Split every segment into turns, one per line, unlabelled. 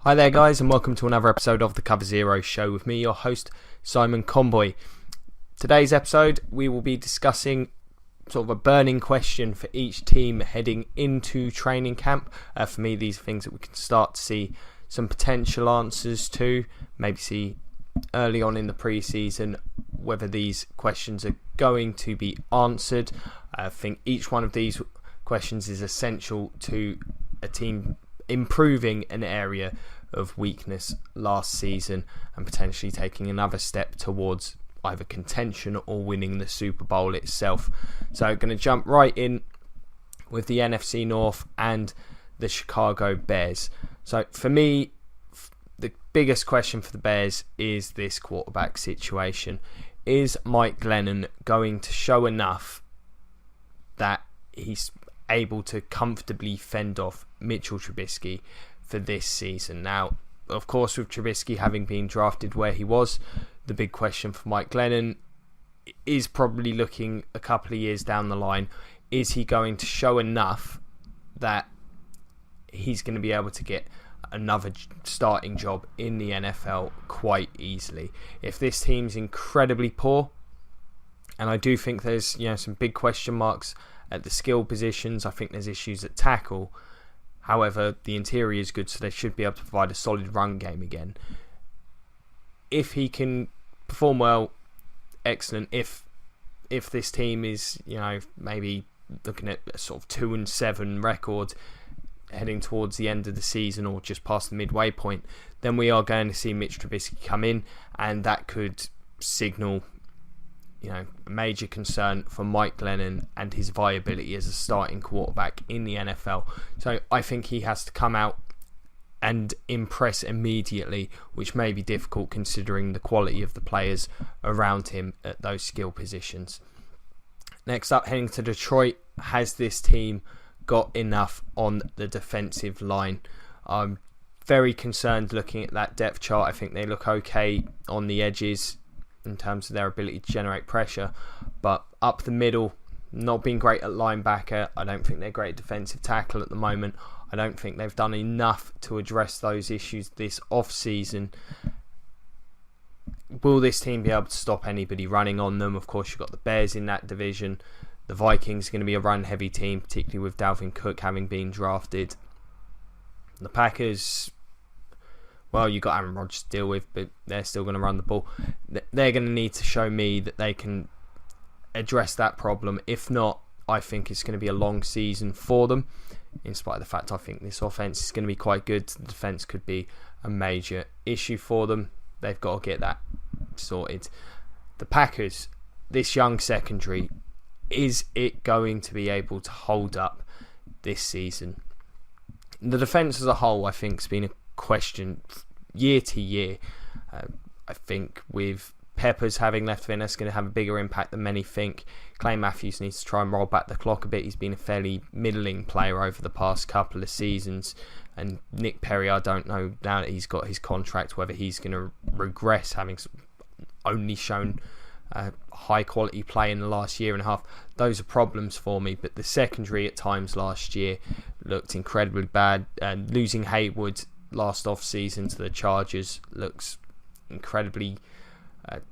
Hi there guys, and welcome to another episode of the Cover Zero Show with me, your host Simon Conboy. Today's episode we will be discussing sort of a burning question for each team heading into training camp. For me, these are things that we can start to see some potential answers to, maybe see early on in the pre-season whether these questions are going to be answered. I think each one of these questions is essential to a team improving an area of weakness last season and potentially taking another step towards either contention or winning the Super Bowl itself. So I'm going to jump right in with the NFC North and the Chicago Bears. So for me, the biggest question for the Bears is this quarterback situation. Is Mike Glennon going to show enough that he's able to comfortably fend off Mitchell Trubisky for this season? Now, of course, with Trubisky having been drafted where he was, the big question for Mike Glennon is probably looking a couple of years down the line. Is he going to show enough that he's going to be able to get another starting job in the NFL quite easily? If this team's incredibly poor, and I do think there's some big question marks at the skill positions, I think there's issues at tackle. However, the interior is good, so they should be able to provide a solid run game again. If he can perform well, excellent. If this team is, maybe looking at a sort of 2-7 record heading towards the end of the season or just past the midway point, then we are going to see Mitch Trubisky come in, and that could signal a major concern for Mike Glennon and his viability as a starting quarterback in the NFL. So I think he has to come out and impress immediately, which may be difficult considering the quality of the players around him at those skill positions. Next up, heading to Detroit, has this team got enough on the defensive line? I'm very concerned looking at that depth chart. I think they look okay on the edges in terms of their ability to generate pressure, but up the middle, not being great at linebacker. I don't think they're great at defensive tackle at the moment. I don't think they've done enough to address those issues this off-season. Will this team be able to stop anybody running on them? Of course, you've got the Bears in that division. The Vikings are going to be a run-heavy team, particularly with Dalvin Cook having been drafted. The Packers, well, you've got Aaron Rodgers to deal with, but they're still going to run the ball. They're going to need to show me that they can address that problem. If not, I think it's going to be a long season for them, in spite of the fact I think this offense is going to be quite good. The defense could be a major issue for them. They've got to get that sorted. The Packers, this young secondary, is it going to be able to hold up this season? The defense as a whole, I think, has been a question year to year. I think with Peppers having left Vin, that's going to have a bigger impact than many think. Clay Matthews needs to try and roll back the clock a bit. He's been a fairly middling player over the past couple of seasons. And Nick Perry, I don't know, now that he's got his contract, whether he's going to regress, having only shown high quality play in the last year and a half. Those are problems for me, but the secondary at times last year looked incredibly bad. Losing Haywood last off season to the Chargers looks incredibly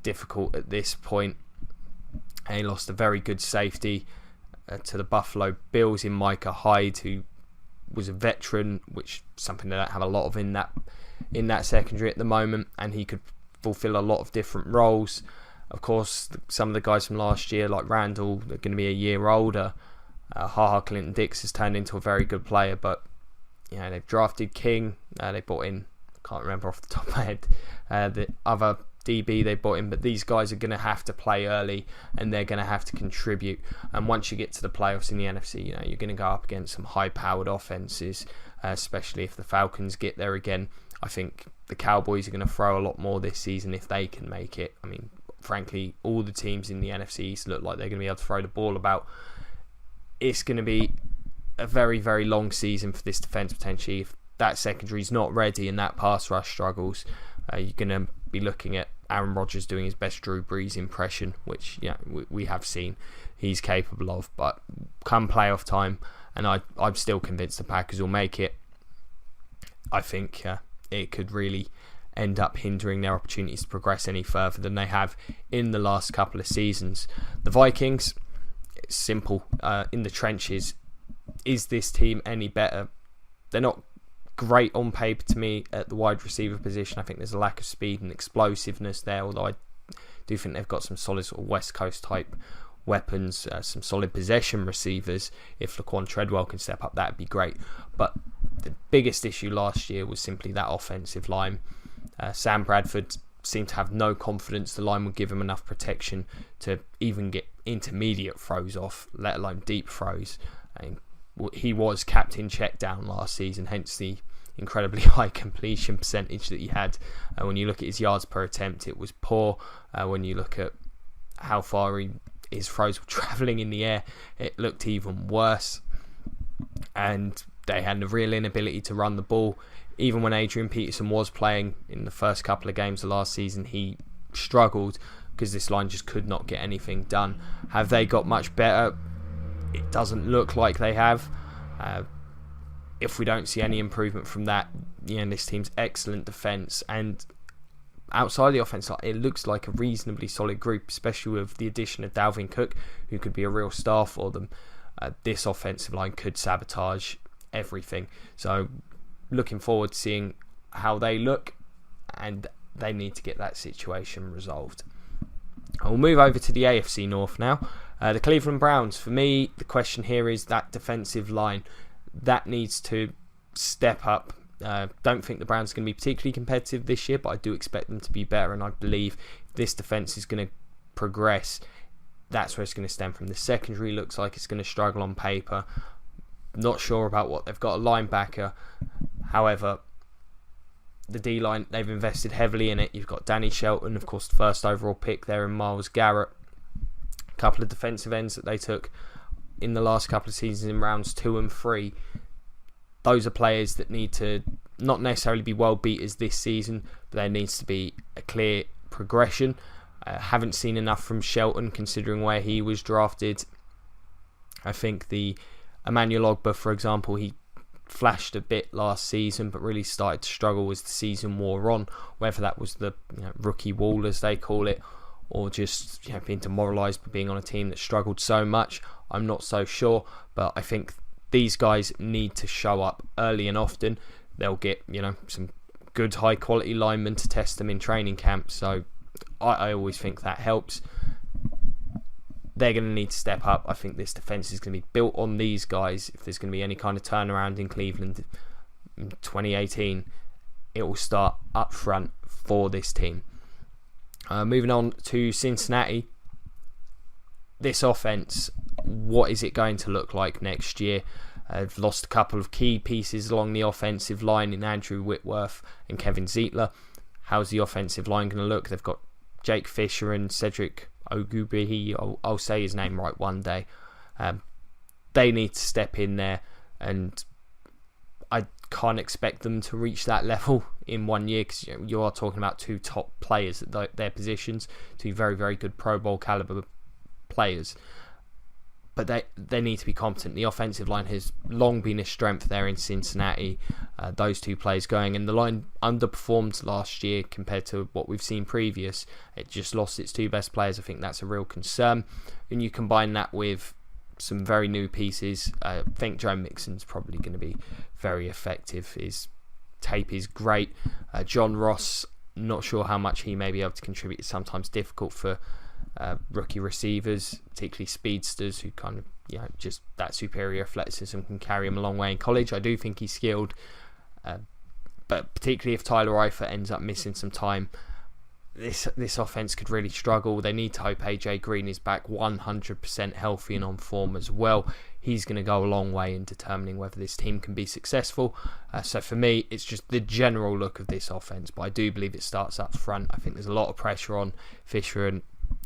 difficult at this point. And he lost a very good safety to the Buffalo Bills in Micah Hyde, who was a veteran, which is something they don't have a lot of in that secondary at the moment, and he could fulfill a lot of different roles. Of course, some of the guys from last year, like Randall, they're going to be a year older. Clinton Dix has turned into a very good player, but they've drafted King. They bought in, I can't remember off the top of my head, the other DB they bought in, but these guys are going to have to play early and they're going to have to contribute. And once you get to the playoffs in the NFC, you're going to go up against some high-powered offenses, especially if the Falcons get there again. I think the Cowboys are going to throw a lot more this season if they can make it. I mean, frankly, all the teams in the NFC East look like they're going to be able to throw the ball about. It's going to be a very, very long season for this defense potentially. If that secondary is not ready and that pass rush struggles, you're going to be looking at Aaron Rodgers doing his best Drew Brees impression, which we have seen he's capable of. But come playoff time, and I'm still convinced the Packers will make it. I think it could really end up hindering their opportunities to progress any further than they have in the last couple of seasons. The Vikings, it's simple, in the trenches. Is this team any better? They're not great on paper to me at the wide receiver position. I think there's a lack of speed and explosiveness there, although I do think they've got some solid sort of West Coast type weapons, some solid possession receivers. If Laquan Treadwell can step up, that'd be great. But the biggest issue last year was simply that offensive line. Sam Bradford seemed to have no confidence the line would give him enough protection to even get intermediate throws off, let alone deep throws. And he was captain check down last season, hence the incredibly high completion percentage that he had. When you look at his yards per attempt, it was poor. When you look at how far his throws were travelling in the air, it looked even worse. And they had a real inability to run the ball. Even when Adrian Peterson was playing in the first couple of games of last season, he struggled because this line just could not get anything done. Have they got much better? It doesn't look like they have. If we don't see any improvement from that, this team's excellent defence, and outside the offence, it looks like a reasonably solid group, especially with the addition of Dalvin Cook, who could be a real star for them. This offensive line could sabotage everything. So looking forward to seeing how they look, and they need to get that situation resolved. We'll move over to the AFC North now. The Cleveland Browns, for me, the question here is that defensive line. That needs to step up. Don't think the Browns are going to be particularly competitive this year, but I do expect them to be better, and I believe if this defence is going to progress, that's where it's going to stem from. The secondary looks like it's going to struggle on paper. Not sure about what they've got a linebacker. However, the D-line, they've invested heavily in it. You've got Danny Shelton, of course, the first overall pick there, and Myles Garrett. A couple of defensive ends that they took in the last couple of seasons in rounds 2 and 3. Those are players that need to not necessarily be world beaters this season, but there needs to be a clear progression. Haven't seen enough from Shelton considering where he was drafted. I think the Emmanuel Ogbah, for example, he flashed a bit last season but really started to struggle as the season wore on, whether that was the rookie wall as they call it, or just being demoralised by being on a team that struggled so much. I'm not so sure, but I think these guys need to show up early and often. They'll get some good high quality linemen to test them in training camp, so I always think that helps. They're going to need to step up. I think this defence is going to be built on these guys. If there's going to be any kind of turnaround in Cleveland in 2018, it will start up front for this team. Moving on to Cincinnati. This offence, what is it going to look like next year? They've lost a couple of key pieces along the offensive line in Andrew Whitworth and Kevin Zeitler. How's the offensive line going to look? They've got Jake Fisher and Cedric Ogbuehi. I'll say his name right one day. They need to step in there, and I can't expect them to reach that level in 1 year, because you are talking about two top players at their positions, two very, very good Pro Bowl caliber players. But they need to be competent. The offensive line has long been a strength there in Cincinnati. Those two players going, and the line underperformed last year compared to what we've seen previous. It just lost its two best players. I think that's a real concern. And you combine that with some very new pieces. I think Joe Mixon's probably going to be very effective. His tape is great. John Ross, not sure how much he may be able to contribute. It's sometimes difficult for rookie receivers, particularly speedsters, who kind of just that superior athleticism can carry him a long way in college. I do think he's skilled, but particularly if Tyler Eifert ends up missing some time, this offense could really struggle. They need to hope AJ Green is back 100% healthy and on form as well. He's going to go a long way in determining whether this team can be successful. So for me, it's just the general look of this offense, but I do believe it starts up front. I think there's a lot of pressure on Fisher and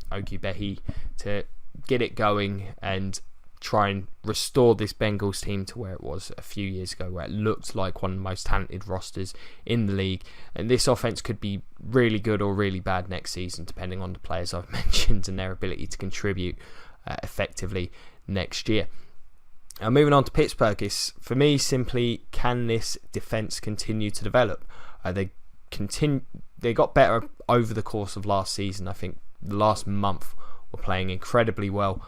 Ogbuehi to get it going and try and restore this Bengals team to where it was a few years ago, where it looked like one of the most talented rosters in the league. And this offense could be really good or really bad next season, depending on the players I've mentioned and their ability to contribute effectively next year. Moving on to Pittsburgh, is for me simply, can this defense continue to develop? They got better over the course of last season. I think the last month were playing incredibly well.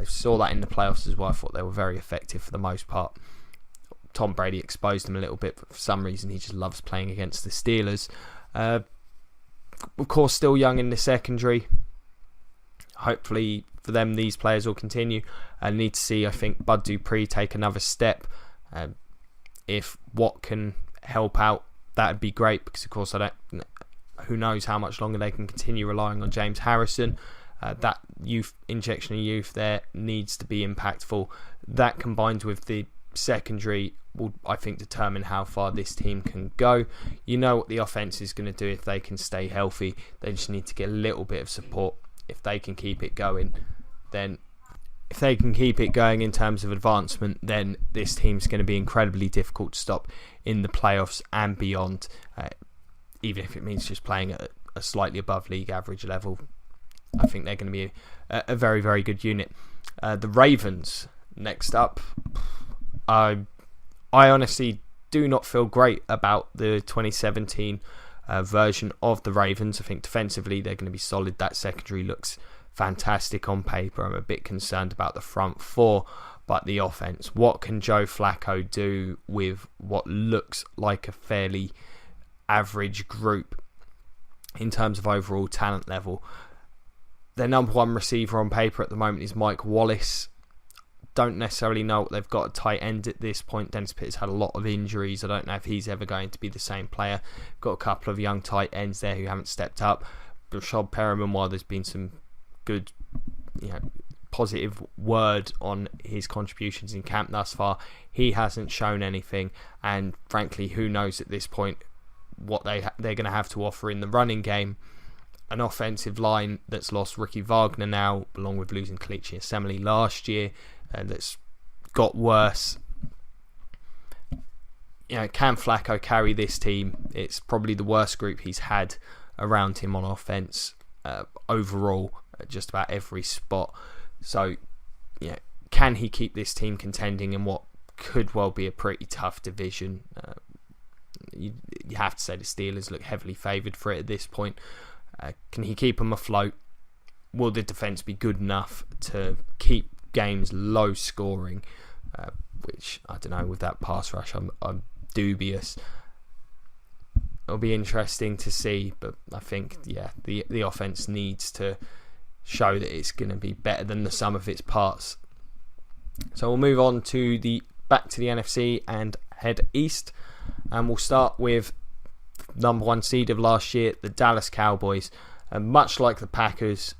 Saw that in the playoffs as well. I thought they were very effective for the most part. Tom Brady exposed them a little bit, but for some reason he just loves playing against the Steelers. Of course, still young in the secondary. Hopefully for them, these players will continue. I need to see, I think, Bud Dupree take another step. If Watt can help out, that would be great, because of course who knows how much longer they can continue relying on James Harrison. That injection of youth there needs to be impactful. That combined with the secondary will, I think, determine how far this team can go. You know what the offense is going to do if they can stay healthy. They just need to get a little bit of support. If they can keep it going, then if they can keep it going in terms of advancement, then this team's going to be incredibly difficult to stop in the playoffs and beyond, even if it means just playing at a slightly above league average level. I think they're going to be a very, very good unit. The Ravens, next up. I honestly do not feel great about the 2017 version of the Ravens. I think defensively they're going to be solid. That secondary looks fantastic on paper. I'm a bit concerned about the front four, but the offense. What can Joe Flacco do with what looks like a fairly average group in terms of overall talent level? Their number one receiver on paper at the moment is Mike Wallace. Don't necessarily know what they've got at tight end at this point. Dennis Pitts had a lot of injuries. I don't know if he's ever going to be the same player. Got a couple of young tight ends there who haven't stepped up. Rashad Perriman, while there's been some good, positive word on his contributions in camp thus far, he hasn't shown anything. And frankly, who knows at this point what they're going to have to offer in the running game. An offensive line that's lost Ricky Wagner now, along with losing Kalichi Assembly last year, that's got worse. Can Flacco carry this team? It's probably the worst group he's had around him on offense overall, at just about every spot. So, can he keep this team contending in what could well be a pretty tough division? You have to say the Steelers look heavily favoured for it at this point. Can he keep them afloat? Will the defence be good enough to keep games low scoring? Which, I don't know, with that pass rush, I'm dubious. It'll be interesting to see, but I think, the offence needs to show that it's going to be better than the sum of its parts. So we'll move on to back to the NFC and head east, and we'll start with number one seed of last year, the Dallas Cowboys. And much like the Packers,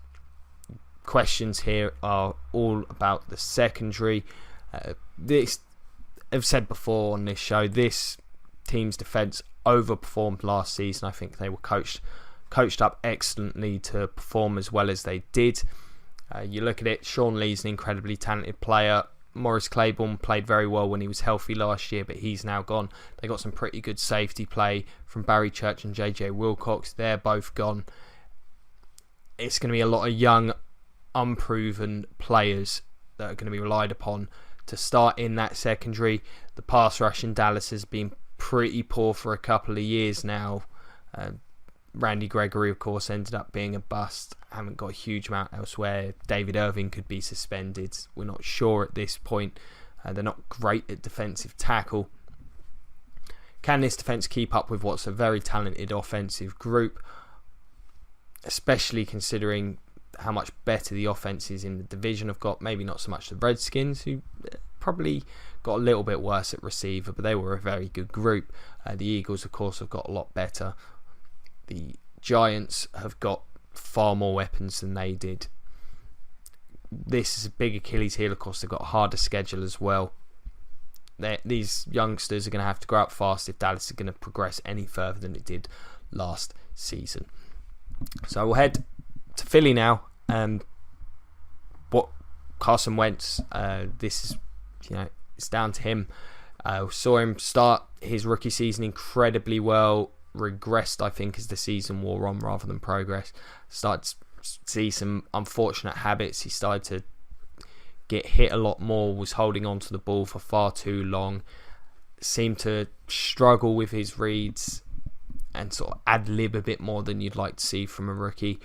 questions here are all about the secondary. I've said before on this show, this team's defence overperformed last season. I think they were coached up excellently to perform as well as they did. You look at it, Sean Lee's an incredibly talented player. Morris Claiborne played very well when he was healthy last year, but he's now gone. They got some pretty good safety play from Barry Church and JJ Wilcox. They're both gone. It's going to be a lot of young, unproven players that are going to be relied upon to start in that secondary. The pass rush in Dallas has been pretty poor for a couple of years now. Randy Gregory, of course, ended up being a bust. Haven't got a huge amount elsewhere. David Irving could be suspended. We're not sure at this point. They're not great at defensive tackle. Can this defense keep up with what's a very talented offensive group? Especially considering how much better the offenses in the division have got. Maybe not so much the Redskins, who probably got a little bit worse at receiver, but they were a very good group. The Eagles, of course, have got a lot better. The Giants have got far more weapons than they did. This is a big Achilles heel. Of course, they've got a harder schedule as well. These youngsters are going to have to grow up fast if Dallas is going to progress any further than it did last season. So we'll head to Philly now. What Carson Wentz, this is, it's down to him. Saw him start his rookie season incredibly well. Regressed, I think, as the season wore on rather than progress. Started to see some unfortunate habits. He started to get hit a lot more, was holding on to the ball for far too long, seemed to struggle with his reads. and sort of ad-lib a bit more than you'd like to see from a rookie.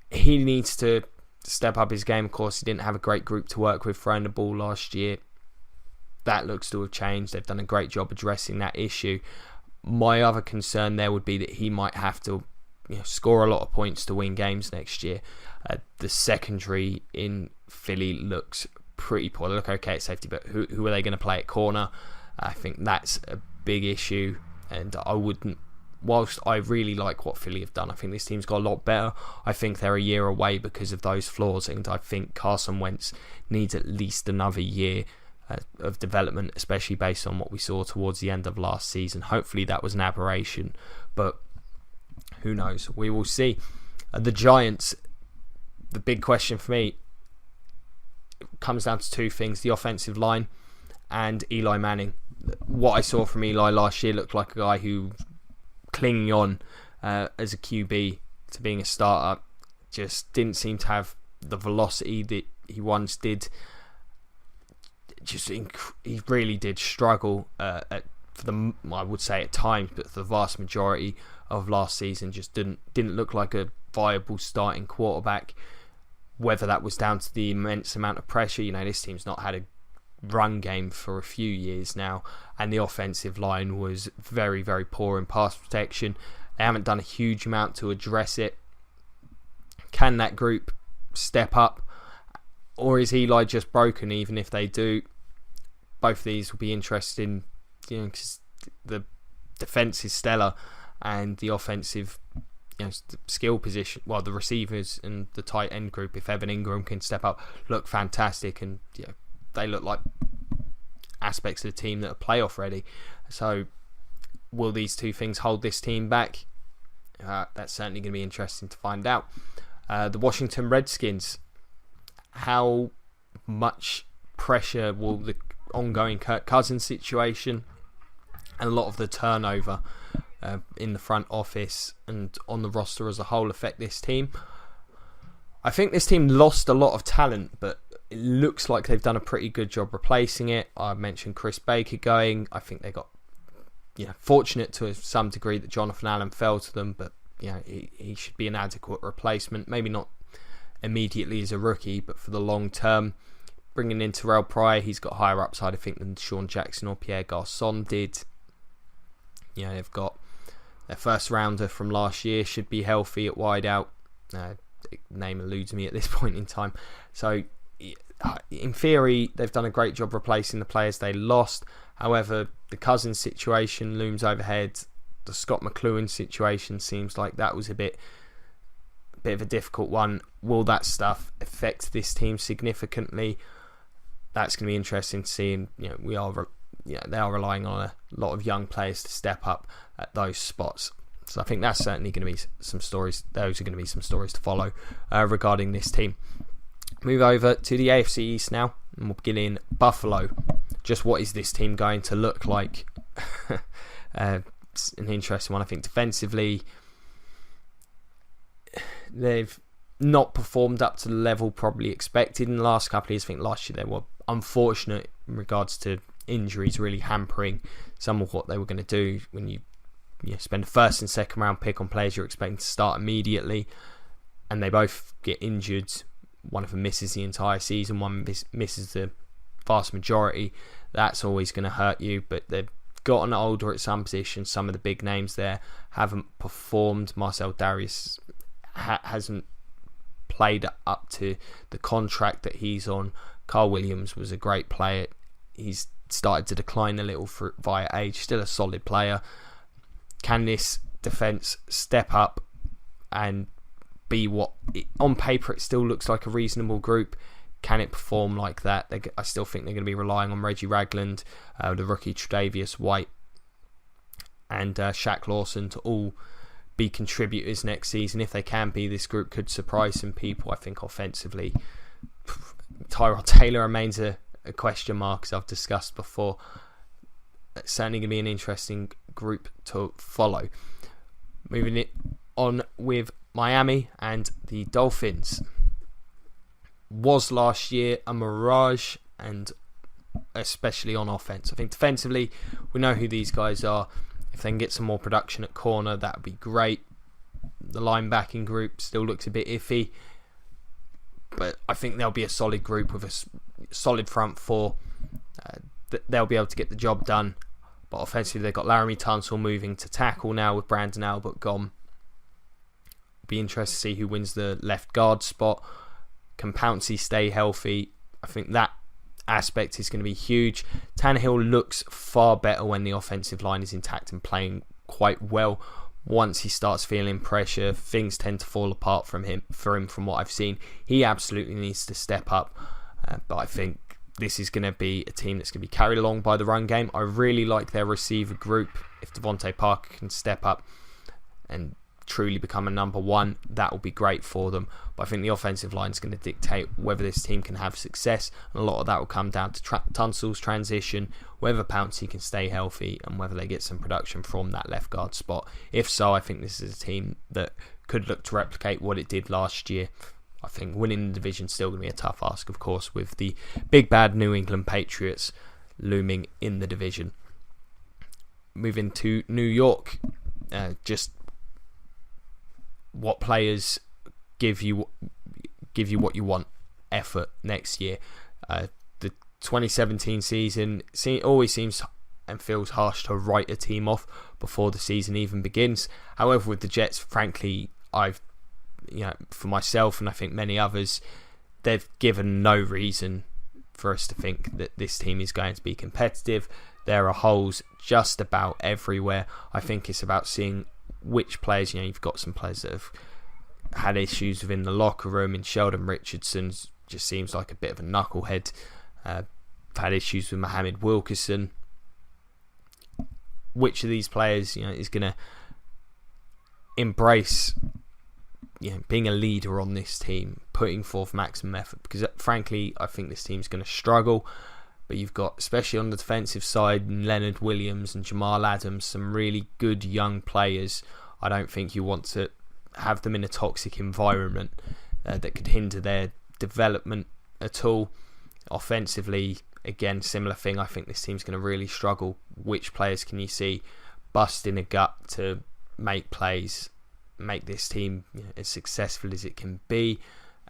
He needs to step up his game. Of course, he didn't have a great group to work with throwing the ball last year. That looks to have changed. They've done a great job addressing that issue. My other concern there would be that he might have to score a lot of points to win games next year. The secondary in Philly looks pretty poor. They look okay at safety, but who are they going to play at corner? I think that's a big issue, and I wouldn't. Whilst I really like what Philly have done, I think this team's got a lot better. I think they're a year away because of those flaws, and I think Carson Wentz needs at least another year of development, especially based on what we saw towards the end of last season. Hopefully that was an aberration, but who knows? We will see. The Giants, the big question for me comes down to two things: the offensive line and Eli Manning. What I saw from Eli last year looked like a guy who clinging on as a QB to being a starter, just didn't seem to have the velocity that he once did. He really did struggle I would say at times, but for the vast majority of last season, just didn't look like a viable starting quarterback. Whether that was down to the immense amount of pressure, this team's not had a run game for a few years now, and the offensive line was very, very poor in pass protection. They haven't done a huge amount to address it. Can that group step up, or is Eli just broken? Even if they do, both of these will be interesting, because the defense is stellar and the offensive skill position, the receivers and the tight end group, if Evan Ingram can step up, look fantastic, and they look like aspects of the team that are playoff ready. So will these two things hold this team back? That's certainly going to be interesting to find out. The Washington Redskins, how much pressure will the ongoing Kirk Cousins situation and a lot of the turnover in the front office and on the roster as a whole affect this team? I think this team lost a lot of talent, but it looks like they've done a pretty good job replacing it. I mentioned Chris Baker going. I think they got fortunate to some degree that Jonathan Allen fell to them, but he should be an adequate replacement. Maybe not immediately as a rookie, but for the long term. Bringing in Terrell Pryor, he's got higher upside, I think, than Sean Jackson or Pierre Garçon did. They've got their first rounder from last year, should be healthy at wideout. Name eludes me at this point in time. So, in theory, they've done a great job replacing the players they lost. However, the Cousins situation looms overhead. The Scott McLuhan situation seems like that was a bit of a difficult one. Will that stuff affect this team significantly? That's going to be interesting to see. And they are relying on a lot of young players to step up at those spots. So I think that's certainly going to be some stories. Those are going to be some stories to follow regarding this team. Move over to the AFC East now, and we'll begin in Buffalo. Just what is this team going to look like? It's an interesting one. I think defensively, they've not performed up to the level probably expected in the last couple of years. I think last year they were unfortunate in regards to injuries really hampering some of what they were going to do. When you spend a first and second round pick on players you're expecting to start immediately, and they both get injured. One of them misses the entire season, one misses the vast majority. That's always going to hurt you, but they've gotten older at some positions. Some of the big names there haven't performed. Marcel Darius hasn't played up to the contract that he's on. Carl Williams was a great player. He's started to decline a little via age. Still a solid player. Can this defense step up and be what on paper it still looks like a reasonable group? Can it perform like that? I still think they're going to be relying on Reggie Ragland, the rookie Tre'Davious White, and Shaq Lawson to all be contributors next season. If they can be, this group could surprise some people. I think offensively, Tyrod Taylor remains a question mark, as I've discussed before. It's certainly going to be an interesting group to follow. Moving it on with Miami and the Dolphins. Was last year a mirage, and especially on offense. I think defensively, we know who these guys are. If they can get some more production at corner, that would be great. The linebacking group still looks a bit iffy, but I think they'll be a solid group with a solid front four. They'll be able to get the job done. But offensively, they've got Laramie Tunsil moving to tackle now with Brandon Albert gone. Be interested to see who wins the left guard spot. Can Pouncey stay healthy? I think that aspect is going to be huge. Tannehill looks far better when the offensive line is intact and playing quite well. Once he starts feeling pressure, things tend to fall apart for him from what I've seen. He absolutely needs to step up. But I think this is going to be a team that's going to be carried along by the run game. I really like their receiver group. If Devontae Parker can step up and truly become a number one, that will be great for them. But I think the offensive line is going to dictate whether this team can have success, and a lot of that will come down to Tunsil's transition, whether Pouncey can stay healthy, and whether they get some production from that left guard spot. If so, I think this is a team that could look to replicate what it did last year. I think winning the division is still going to be a tough ask, of course, with the big bad New England Patriots looming in the division. Moving to New York, just what players give you what you want effort next year. The 2017 season always seems and feels harsh to write a team off before the season even begins. However, with the Jets, frankly, for myself and I think many others, they've given no reason for us to think that this team is going to be competitive. There are holes just about everywhere. I think it's about seeing which players, you've got some players that have had issues within the locker room, and Sheldon Richardson just seems like a bit of a knucklehead. Had issues with Mohamed Wilkerson. Which of these players, is going to embrace, being a leader on this team, putting forth maximum effort? Because frankly, I think this team's going to struggle. But you've got, especially on the defensive side, Leonard Williams and Jamal Adams, some really good young players. I don't think you want to have them in a toxic environment that could hinder their development at all. Offensively, again, similar thing. I think this team's going to really struggle. Which players can you see busting a gut to make plays, make this team as successful as it can be,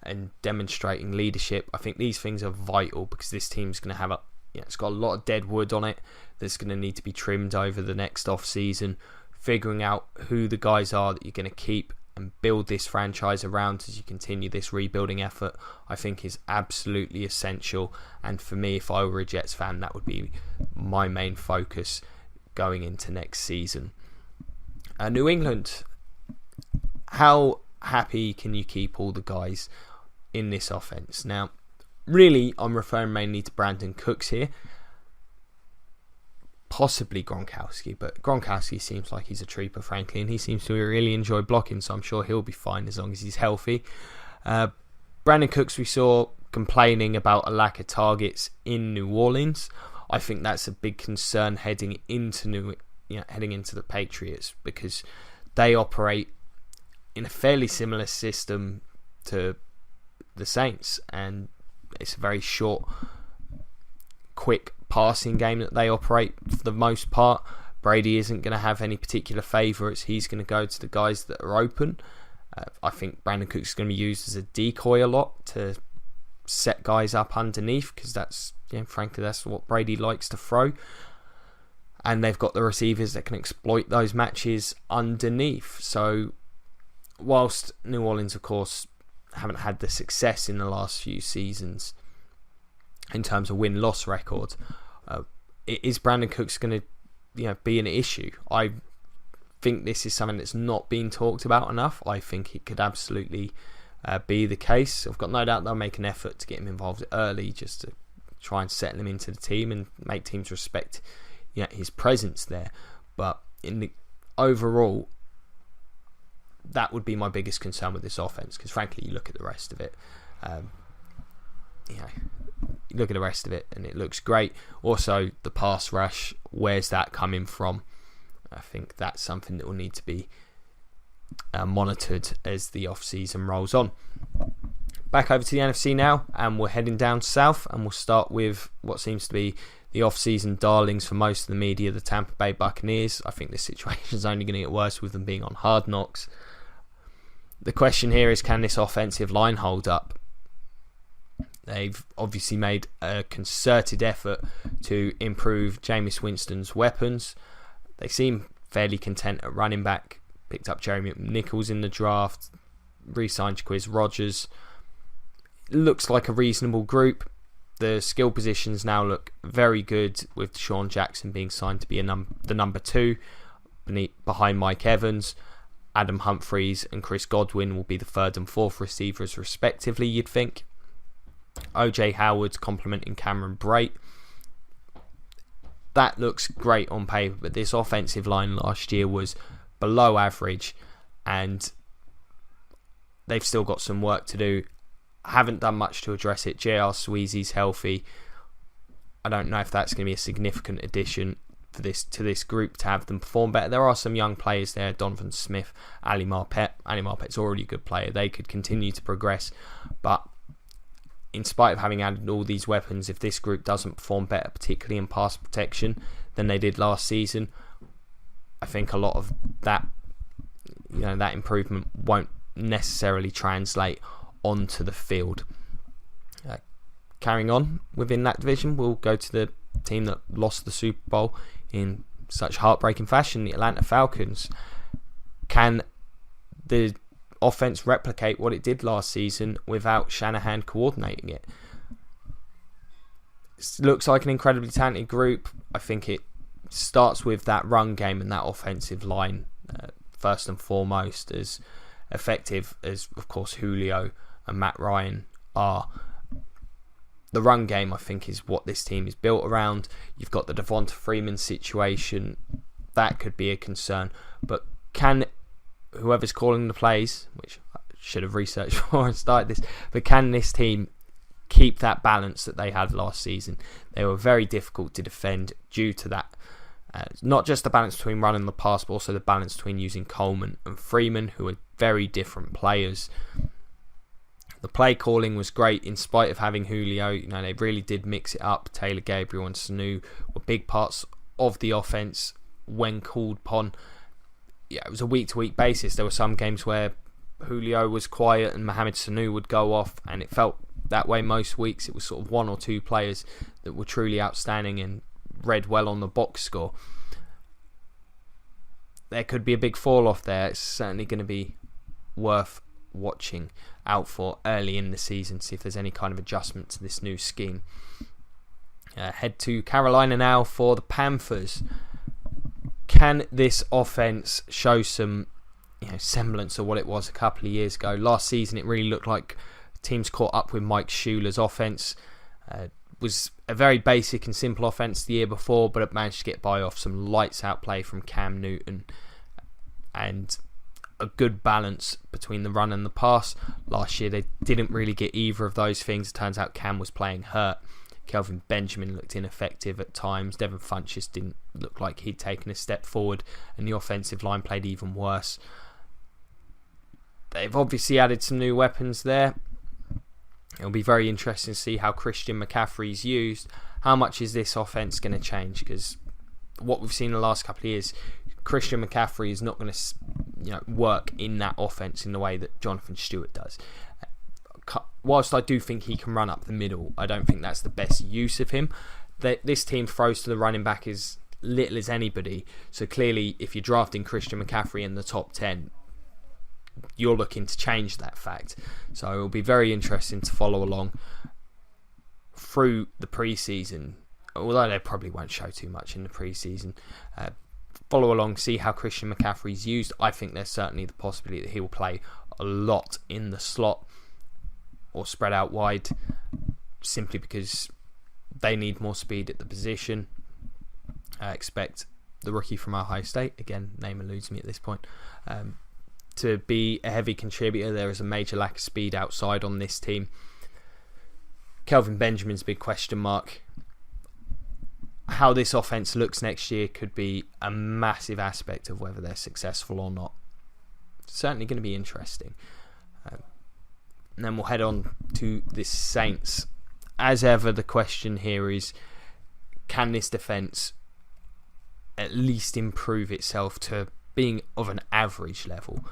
and demonstrating leadership? I think these things are vital, because this team's going to have it's got a lot of dead wood on it that's going to need to be trimmed over the next off season. Figuring out who the guys are that you're going to keep and build this franchise around as you continue this rebuilding effort, I think is absolutely essential. And for me, if I were a Jets fan, that would be my main focus going into next season. New England, how happy can you keep all the guys in this offense? Now, really, I'm referring mainly to Brandon Cooks here. Possibly Gronkowski, but Gronkowski seems like he's a trooper, frankly, and he seems to really enjoy blocking, so I'm sure he'll be fine as long as he's healthy. Brandon Cooks, we saw complaining about a lack of targets in New Orleans. I think that's a big concern heading into the Patriots, because they operate in a fairly similar system to the Saints, and it's a very short, quick passing game that they operate for the most part. Brady isn't going to have any particular favourites. He's going to go to the guys that are open. I think Brandon Cooks is going to be used as a decoy a lot to set guys up underneath, because that's, frankly, that's what Brady likes to throw. And they've got the receivers that can exploit those matches underneath. So whilst New Orleans, of course, haven't had the success in the last few seasons in terms of win-loss record, is Brandon Cooks going to be an issue? I think this is something that's not being talked about enough. I think it could absolutely be the case. I've got no doubt they'll make an effort to get him involved early, just to try and settle him into the team and make teams respect his presence there. But in the overall, that would be my biggest concern with this offense, because frankly, you look at the rest of it, you look at the rest of it and it looks great. Also, the pass rush, where's that coming from? I think that's something that will need to be monitored as the off-season rolls on. Back over to the NFC now, and we're heading down south, and we'll start with what seems to be the off-season darlings for most of the media, the Tampa Bay Buccaneers. I think this situation is only going to get worse with them being on Hard Knocks. The question here is, can this offensive line hold up? They've obviously made a concerted effort to improve Jameis Winston's weapons. They seem fairly content at running back. Picked up Jeremy Nichols in the draft. Re-signed Quiz Rogers. Looks like a reasonable group. The skill positions now look very good, with Deshaun Jackson being signed to be the number 2 behind Mike Evans. Adam Humphries and Chris Godwin will be the 3rd and 4th receivers respectively, you'd think. OJ Howard's complementing Cameron Brate. That looks great on paper, but this offensive line last year was below average, and they've still got some work to do. Haven't done much to address it. J.R. Sweezy's healthy. I don't know if that's going to be a significant addition to this group to have them perform better. There are some young players there. Donovan Smith, Ali Marpet. Ali Marpet's already a good player. They could continue to progress. But in spite of having added all these weapons, if this group doesn't perform better, particularly in pass protection, than they did last season, I think a lot of that, that improvement won't necessarily translate onto the field. Carrying on within that division, we'll go to the team that lost the Super Bowl in such heartbreaking fashion, the Atlanta Falcons. Can the offense replicate what it did last season without Shanahan coordinating it? It looks like an incredibly talented group. I think it starts with that run game and that offensive line, first and foremost, as effective as, of course, Julio and Matt Ryan are. The run game, I think, is what this team is built around. You've got the Devonta Freeman situation. That could be a concern. But can whoever's calling the plays, which I should have researched before I started this, but can this team keep that balance that they had last season? They were very difficult to defend due to that. Not just the balance between run and the pass, but also the balance between using Coleman and Freeman, who are very different players. The play calling was great in spite of having Julio. They really did mix it up. Taylor Gabriel and Sanu were big parts of the offense when called upon. It was a week-to-week basis. There were some games where Julio was quiet and Mohamed Sanu would go off, and it felt that way most weeks. It was sort of one or two players that were truly outstanding and read well on the box score. There could be a big fall off there. It's certainly going to be worth watching out for early in the season, see if there's any kind of adjustment to this new scheme. Head to Carolina now for the Panthers. Can this offense show some semblance of what it was a couple of years ago? Last season it really looked like teams caught up with Mike Shula's offense. Was a very basic and simple offense the year before, but it managed to get by off some lights out play from Cam Newton and a good balance between the run and the pass. Last year they didn't really get either of those things. It turns out Cam was playing hurt. Kelvin Benjamin looked ineffective at times. Devin Funchess didn't look like he'd taken a step forward, and the offensive line played even worse. They've obviously added some new weapons there. It'll be very interesting to see how Christian McCaffrey's used. How much is this offense going to change? Because what we've seen in the last couple of years, Christian McCaffrey is not going to work in that offense in the way that Jonathan Stewart does. Whilst I do think he can run up the middle, I don't think that's the best use of him. This team throws to the running back as little as anybody. So clearly, if you're drafting Christian McCaffrey in the top 10, you're looking to change that fact. So it'll be very interesting to follow along through the preseason, although they probably won't show too much in the preseason. Follow along, see how Christian McCaffrey's used. I think there's certainly the possibility that he will play a lot in the slot or spread out wide, simply because they need more speed at the position. I expect the rookie from Ohio State, again, name eludes me at this point, to be a heavy contributor. There is a major lack of speed outside on this team. Kelvin Benjamin's a big question mark. How this offense looks next year could be a massive aspect of whether they're successful or not. Certainly going to be interesting. And then we'll head on to the Saints. As ever, the question here is, can this defence at least improve itself to being of an average level?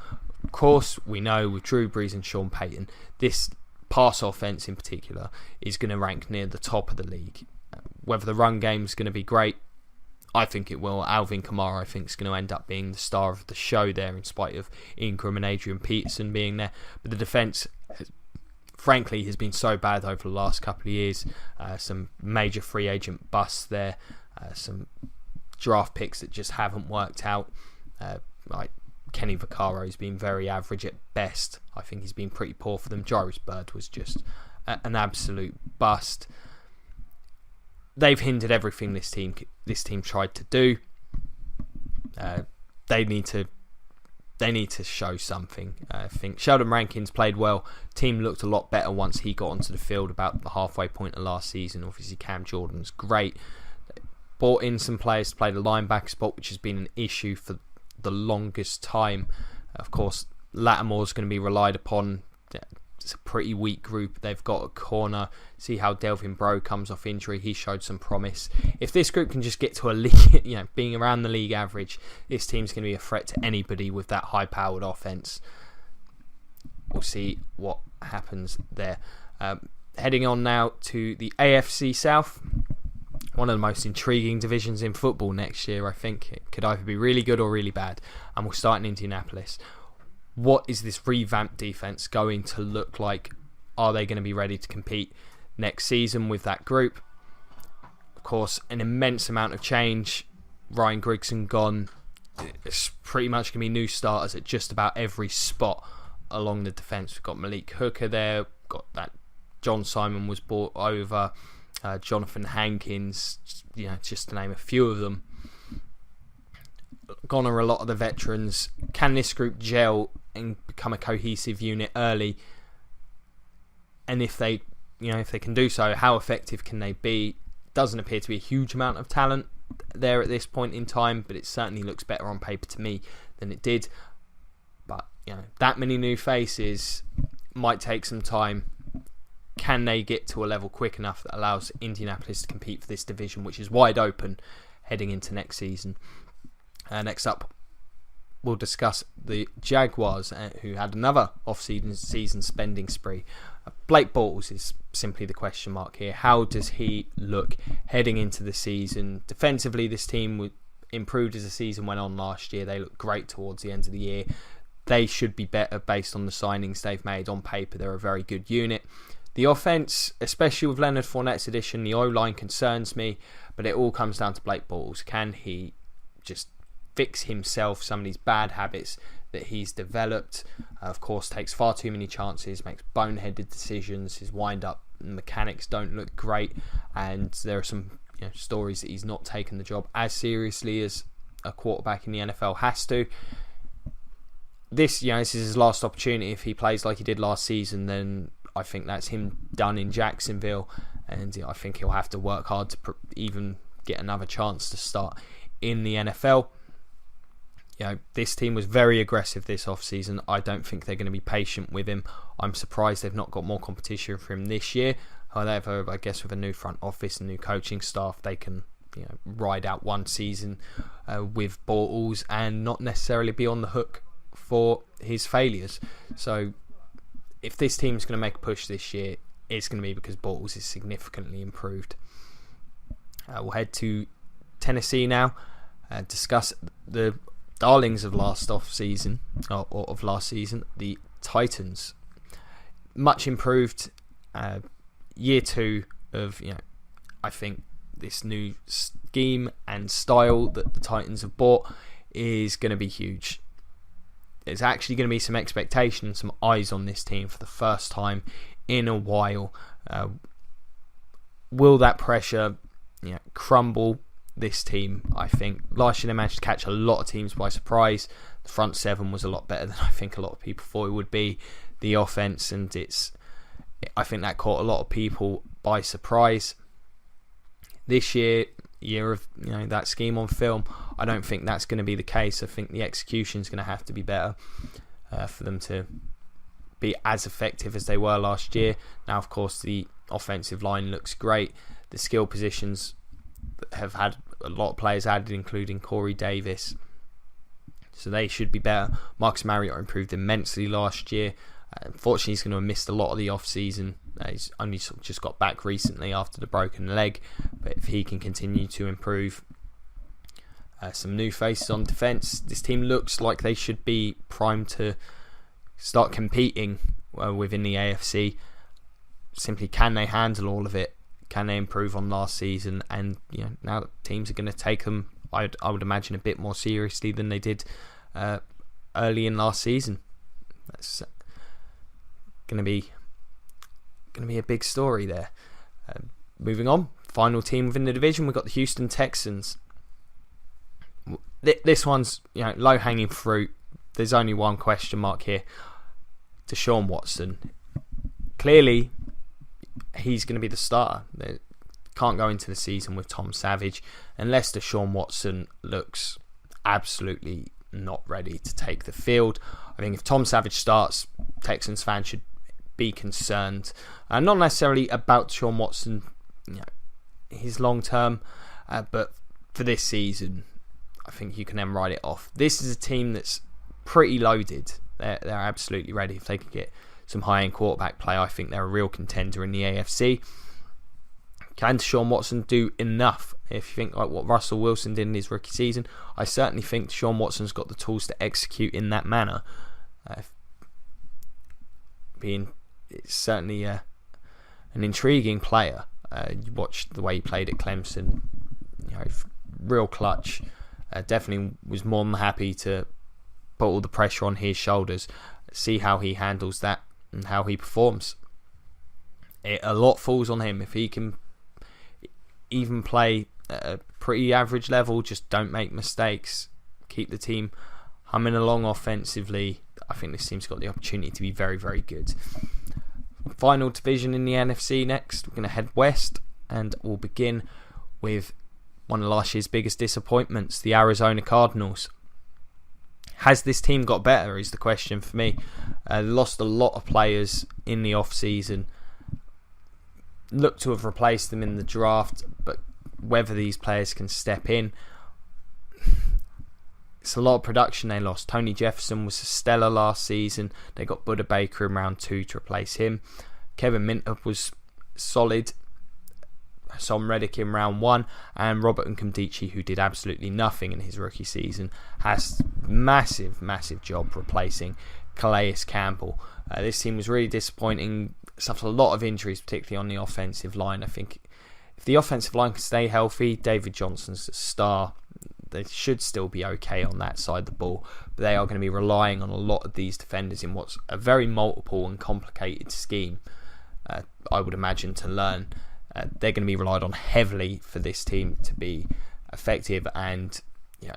Of course, we know with Drew Brees and Sean Payton, this pass offence in particular is going to rank near the top of the league. Whether the run game is going to be great, I think it will. Alvin Kamara, I think, is going to end up being the star of the show there, in spite of Ingram and Adrian Peterson being there. But the defence, frankly, has been so bad over the last couple of years. Some major free agent busts there. Some draft picks that just haven't worked out. Like Kenny Vaccaro's been very average at best. I think he's been pretty poor for them. Jairus Byrd was just an absolute bust. They've hindered everything this team tried to do. They need to show something. I think Sheldon Rankins played well. Team looked a lot better once he got onto the field about the halfway point of last season. Obviously, Cam Jordan's great. Brought in some players to play the linebacker spot, which has been an issue for the longest time. Of course, Lattimore's going to be relied upon. It's a pretty weak group they've got at corner. See how Delvin Breaux comes off injury. He showed some promise. If this group can just get to a league, being around the league average, this team's going to be a threat to anybody with that high-powered offense. We'll see what happens there. Heading on now to the AFC South. One of the most intriguing divisions in football next year, I think. It could either be really good or really bad. And we'll start in Indianapolis. What is this revamped defense going to look like? Are they going to be ready to compete next season with that group? Of course, an immense amount of change. Ryan Grigson gone. It's pretty much going to be new starters at just about every spot along the defense. We've got Malik Hooker there. Got that John Simon was brought over. Jonathan Hankins, just to name a few of them. Gone are a lot of the veterans. Can this group gel and become a cohesive unit early? And if they can do so, how effective can they be? Doesn't appear to be a huge amount of talent there at this point in time, but it certainly looks better on paper to me than it did. But that many new faces might take some time. Can they get to a level quick enough that allows Indianapolis to compete for this division, which is wide open heading into next season? Next up, we'll discuss the Jaguars, who had another off-season spending spree. Blake Bortles is simply the question mark here. How does he look heading into the season? Defensively, this team improved as the season went on last year. They looked great towards the end of the year. They should be better based on the signings they've made. On paper, they're a very good unit. The offense, especially with Leonard Fournette's addition, the O-line concerns me, but it all comes down to Blake Bortles. Can he just fix himself some of these bad habits that he's developed? Of course, takes far too many chances, makes boneheaded decisions. His wind-up mechanics don't look great, and there are some stories that he's not taken the job as seriously as a quarterback in the NFL has to. This is his last opportunity. If he plays like he did last season, then I think that's him done in Jacksonville, and I think he'll have to work hard to even get another chance to start in the NFL. This team was very aggressive this offseason. I don't think they're going to be patient with him. I'm surprised they've not got more competition for him this year. However, I guess with a new front office and new coaching staff, they can ride out one season with Bortles and not necessarily be on the hook for his failures. So if this team's going to make a push this year, it's going to be because Bortles is significantly improved. We'll head to Tennessee now and discuss the darlings of last season, the Titans. Much improved. Year two of, I think this new scheme and style that the Titans have bought is going to be huge. There's actually going to be some expectation and some eyes on this team for the first time in a while. Will that pressure crumble this team? I think last year they managed to catch a lot of teams by surprise. The front seven was a lot better than I think a lot of people thought it would be. The offense, and I think that caught a lot of people by surprise. This year of that scheme on film, I don't think that's going to be the case. I think the execution is going to have to be better for them to be as effective as they were last year. Now, of course, the offensive line looks great. The skill positions have had a lot of players added, including Corey Davis. So they should be better. Marcus Mariota improved immensely last year. Unfortunately, he's going to have missed a lot of the off-season. He's only sort of just got back recently after the broken leg. But if he can continue to improve, some new faces on defence, this team looks like they should be primed to start competing within the AFC. Simply, can they handle all of it? Can they improve on last season? And now that teams are going to take them, I would imagine, a bit more seriously than they did early in last season. That's going to be a big story there. Moving on, final team within the division, we've got the Houston Texans. This one's low-hanging fruit. There's only one question mark here. Deshaun Watson. Clearly, he's going to be the starter. They can't go into the season with Tom Savage unless Deshaun Watson looks absolutely not ready to take the field. I think if Tom Savage starts, Texans fans should be concerned. Not necessarily about Deshaun Watson, his long term, but for this season, I think you can then write it off. This is a team that's pretty loaded. They're absolutely ready. If they could get some high-end quarterback play, I think they're a real contender in the AFC. Can Deshaun Watson do enough? If you think like what Russell Wilson did in his rookie season, I certainly think Deshaun Watson's got the tools to execute in that manner. It's certainly an intriguing player. You watched the way he played at Clemson, real clutch. Definitely was more than happy to put all the pressure on his shoulders, see how he handles that and how he performs. A lot falls on him. If he can even play at a pretty average level, just don't make mistakes, keep the team humming along offensively, I think this team's got the opportunity to be very, very good. Final division in the NFC next. We're going to head west, and we'll begin with one of last year's biggest disappointments, the Arizona Cardinals. Has this team got better is the question for me. Lost a lot of players in the off-season. Looked to have replaced them in the draft, but whether these players can step in, it's a lot of production they lost. Tony Jefferson was a stellar last season. They got Budda Baker in round 2 to replace him. Kevin Minter was solid. Sam Reddick in round 1, and Robert Nkemdiche, who did absolutely nothing in his rookie season, has massive job replacing Calais Campbell. This team was really disappointing. Suffered a lot of injuries, particularly on the offensive line. I think if the offensive line can stay healthy, David Johnson's a star. They should still be okay on that side of the ball, but they are going to be relying on a lot of these defenders in what's a very multiple and complicated scheme, I would imagine, to learn. They're going to be relied on heavily for this team to be effective, and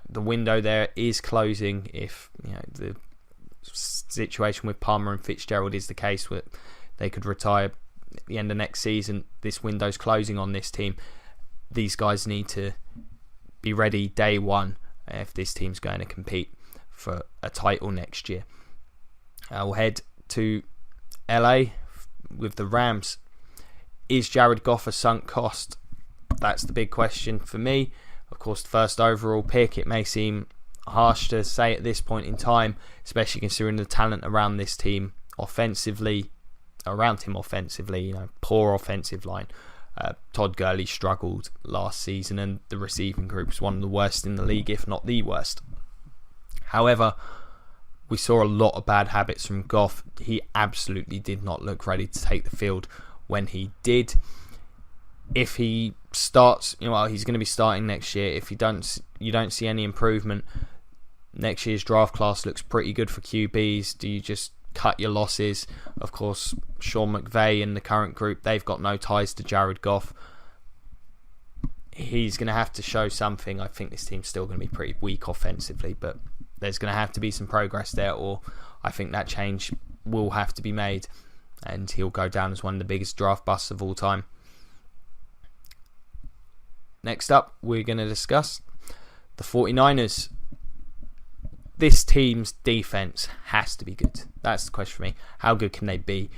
the window there is closing. If the situation with Palmer and Fitzgerald is the case, where they could retire at the end of next season, this window's closing on this team. These guys need to be ready day one if this team's going to compete for a title next year. We'll head to LA with the Rams. Is Jared Goff a sunk cost? That's the big question for me. Of course, the first overall pick. It may seem harsh to say at this point in time, especially considering the talent around this team offensively, poor offensive line. Todd Gurley struggled last season, and the receiving group was one of the worst in the league, if not the worst. However, we saw a lot of bad habits from Goff. He absolutely did not look ready to take the field when he did. If he starts, he's going to be starting next year. If you don't see any improvement, next year's draft class looks pretty good for QBs. Do you just cut your losses? Of course, Sean McVay and the current group, they've got no ties to Jared Goff. He's going to have to show something. I think this team's still going to be pretty weak offensively, but there's going to have to be some progress there, or I think that change will have to be made, and he'll go down as one of the biggest draft busts of all time. Next up, we're going to discuss the 49ers. this team's defense has to be good. That's the question for me. How good can they be?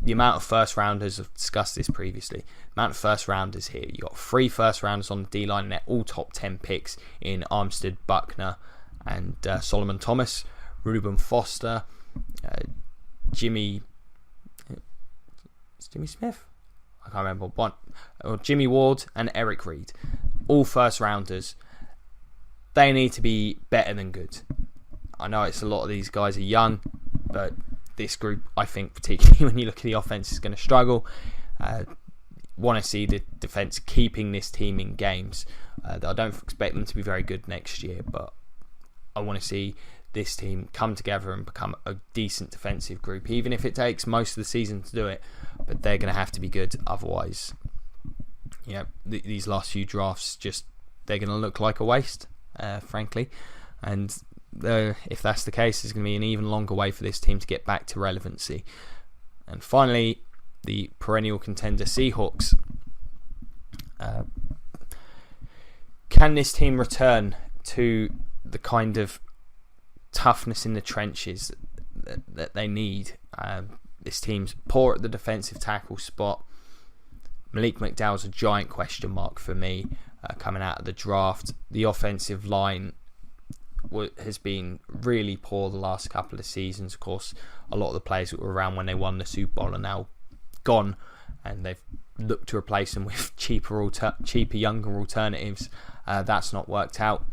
The amount of first rounders, I've discussed this previously. The amount of first rounders here. You got 3 first rounders on the D line, and they're all top 10 picks in Armstead, Buckner, and Solomon Thomas, Reuben Foster, Jimmy Smith. I can't remember one. Or Jimmy Ward and Eric Reed, all first rounders. They need to be better than good. I know it's a lot of these guys are young, but this group, I think, particularly when you look at the offense, is going to struggle. Want to see the defense keeping this team in games. I don't expect them to be very good next year, but I want to see this team come together and become a decent defensive group, even if it takes most of the season to do it. But they're going to have to be good, otherwise, these last few drafts they're going to look like a waste. Frankly, and if that's the case, it's going to be an even longer way for this team to get back to relevancy. And finally, the perennial contender Seahawks. Can this team return to the kind of toughness in the trenches that they need? This team's poor at the defensive tackle spot. Malik McDowell's a giant question mark for me. Coming out of the draft, the offensive line has been really poor the last couple of seasons. Of course, a lot of the players that were around when they won the Super Bowl are now gone, and they've looked to replace them with cheaper, younger alternatives. That's not worked out.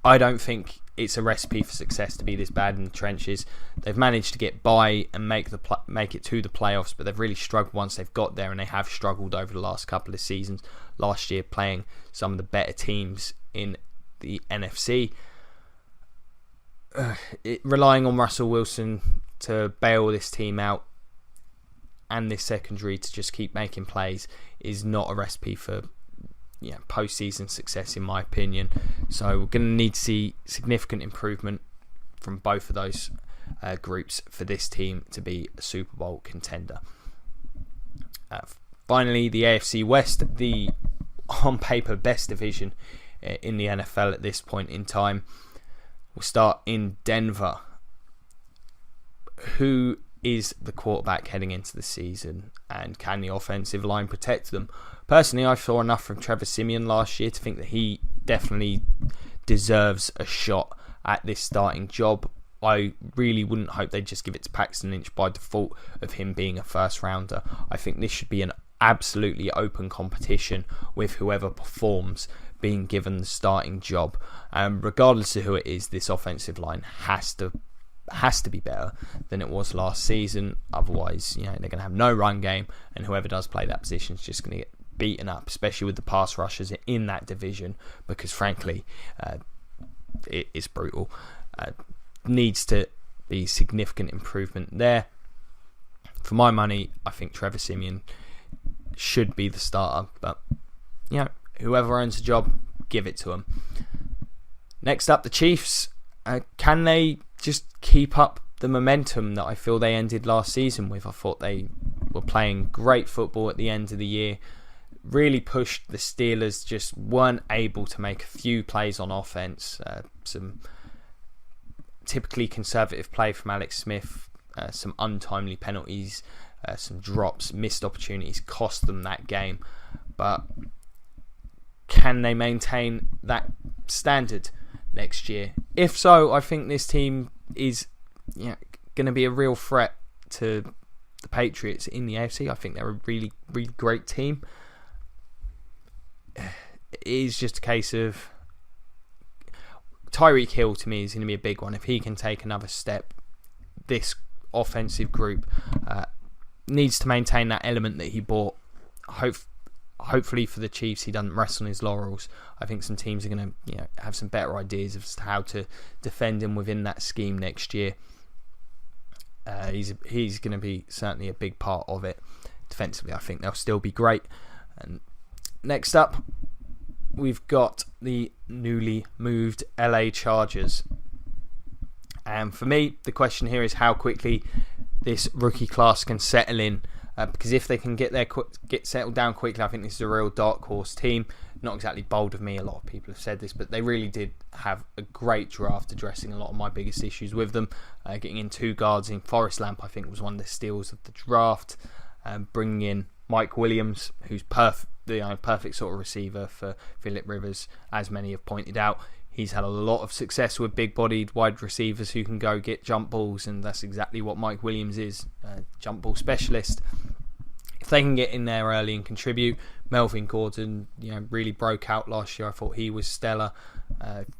I don't think it's a recipe for success to be this bad in the trenches. They've managed to get by and make it to the playoffs, but they've really struggled once they've got there, and they have struggled over the last couple of seasons. Last year, playing some of the better teams in the NFC. Relying on Russell Wilson to bail this team out and this secondary to just keep making plays is not a recipe for postseason success, in my opinion. So we're going to need to see significant improvement from both of those groups for this team to be a Super Bowl contender. Finally, the AFC West, the on paper best division in the NFL at this point in time. We'll start in Denver. Who is the quarterback heading into the season, and can the offensive line protect them? Personally, I saw enough from Trevor Siemian last year to think that he definitely deserves a shot at this starting job. I really wouldn't hope they'd just give it to Paxton Lynch by default of him being a first rounder. I think this should be an absolutely open competition with whoever performs being given the starting job. Regardless of who it is, this offensive line has to be better than it was last season. Otherwise, they're going to have no run game, and whoever does play that position is just going to get beaten up, especially with the pass rushers in that division, because frankly, it is brutal. Needs to be significant improvement there. For my money, I think Trevor Siemian should be the starter, but whoever owns the job, give it to him. Next up, the Chiefs. Can they just keep up the momentum that I feel they ended last season with? I thought they were playing great football at the end of the year, really pushed the Steelers, just weren't able to make a few plays on offense. Some typically conservative play from Alex Smith, some untimely penalties, some drops, missed opportunities cost them that game. But can they maintain that standard next year? If so, I think this team is going to be a real threat to the Patriots in the AFC. I think they're a really, really great team. It is just a case of Tyreek Hill, to me, is going to be a big one. If he can take another step, this offensive group needs to maintain that element that he brought. Hopefully for the Chiefs, he doesn't rest on his laurels. I think some teams are going to have some better ideas of how to defend him within that scheme next year. He's going to be certainly a big part of it. Defensively, I think they'll still be great. And next up, we've got the newly moved LA Chargers. And for me, the question here is how quickly this rookie class can settle in. Because if they can get settled down quickly, I think this is a real dark horse team. not exactly bold of me, a lot of people have said this, but they really did have a great draft, addressing a lot of my biggest issues with them. Getting in 2 guards in Forest Lamp, I think, was one of the steals of the draft. Bringing in Mike Williams, who's perfect sort of receiver for Phillip Rivers, as many have pointed out. He's had a lot of success with big-bodied wide receivers who can go get jump balls, and that's exactly what Mike Williams is, a jump ball specialist. If they can get in there early and contribute, Melvin Gordon, really broke out last year. I thought he was stellar.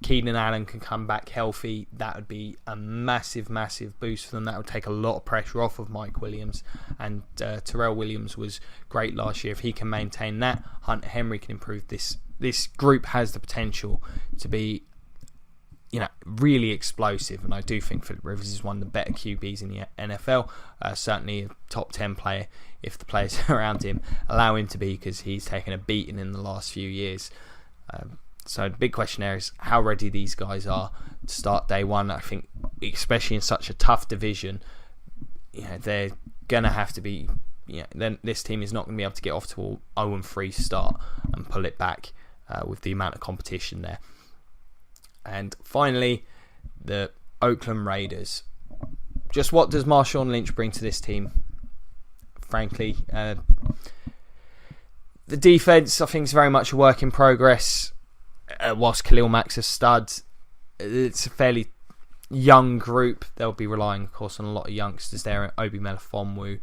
Keenan Allen can come back healthy. That would be a massive, massive boost for them. That would take a lot of pressure off of Mike Williams. And Terrell Williams was great last year. If he can maintain that, Hunter Henry can improve. This group has the potential to be, really explosive. And I do think Phillip Rivers is one of the better QBs in the NFL. Certainly a top 10 player if the players around him allow him to be, because he's taken a beating in the last few years. So the big question there is how ready these guys are to start day one. I think, especially in such a tough division, they're going to have to be. Then this team is not going to be able to get off to a 0-3 start and pull it back with the amount of competition there. And finally, the Oakland Raiders. Just what does Marshawn Lynch bring to this team? Frankly, the defense, I think, is very much a work in progress. Whilst Khalil Mack's a stud, it's a fairly young group. They'll be relying, of course, on a lot of youngsters there. Obi Melifonwu,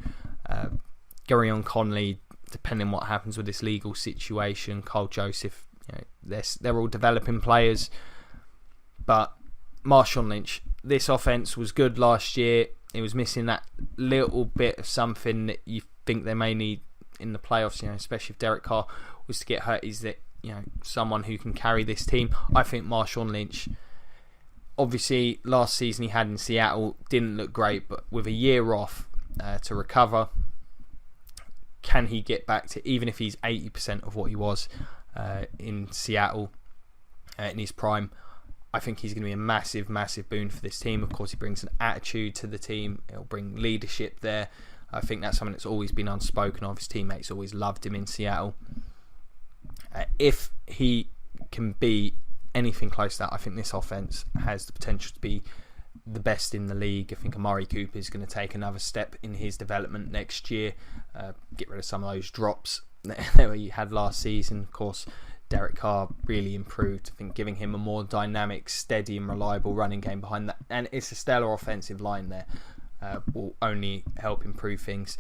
Garyon Conley, depending on what happens with this legal situation. Cole Joseph, they're all developing players. But Marshawn Lynch, this offense was good last year. It was missing that little bit of something that you think they may need in the playoffs, especially if Derek Carr was to get hurt, is that, someone who can carry this team. I think Marshawn Lynch, obviously last season he had in Seattle, didn't look great, but with a year off to recover, can he get back to, even if he's 80% of what he was in Seattle in his prime, I think he's going to be a massive, massive boon for this team. Of course, he brings an attitude to the team. He'll bring leadership there. I think that's something that's always been unspoken of. His teammates always loved him in Seattle. If he can be anything close to that, I think this offense has the potential to be the best in the league. I think Amari Cooper is going to take another step in his development next year. Get rid of some of those drops that he had last season. Of course, Derek Carr really improved. I think giving him a more dynamic, steady and reliable running game behind that, and it's a stellar offensive line there, will only help improve things.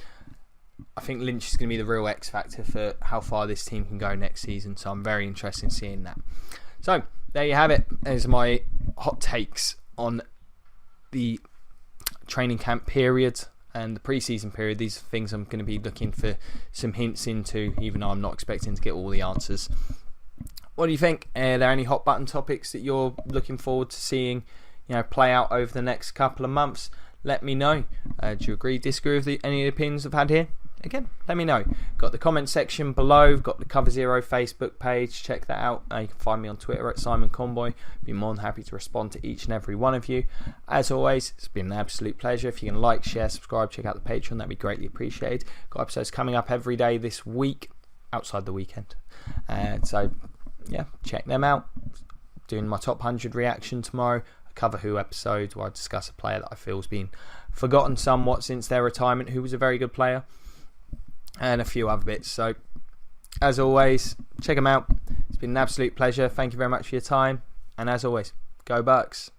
I think Lynch is going to be the real X factor for how far this team can go next season, so I'm very interested in seeing that. So there you have it. There's my hot takes on the training camp period and the pre-season period. These are things I'm going to be looking for some hints into, even though I'm not expecting to get all the answers. What do you think? Are there any hot button topics that you're looking forward to seeing play out over the next couple of months? Let me know. Do you agree, disagree with any of the opinions I've had here? Again, let me know. Got the comment section below. Got the Cover Zero Facebook page. Check that out. You can find me on Twitter at Simon Conboy. Be more than happy to respond to each and every one of you. As always, it's been an absolute pleasure. If you can like, share, subscribe, check out the Patreon, that'd be greatly appreciated. Got episodes coming up every day this week, outside the weekend. So check them out. Doing my top 100 reaction tomorrow. A Cover Who episode where I discuss a player that I feel has been forgotten somewhat since their retirement, who was a very good player, and a few other bits. So as always, check them out. It's been an absolute pleasure. Thank you very much for your time, and as always, go Bucks.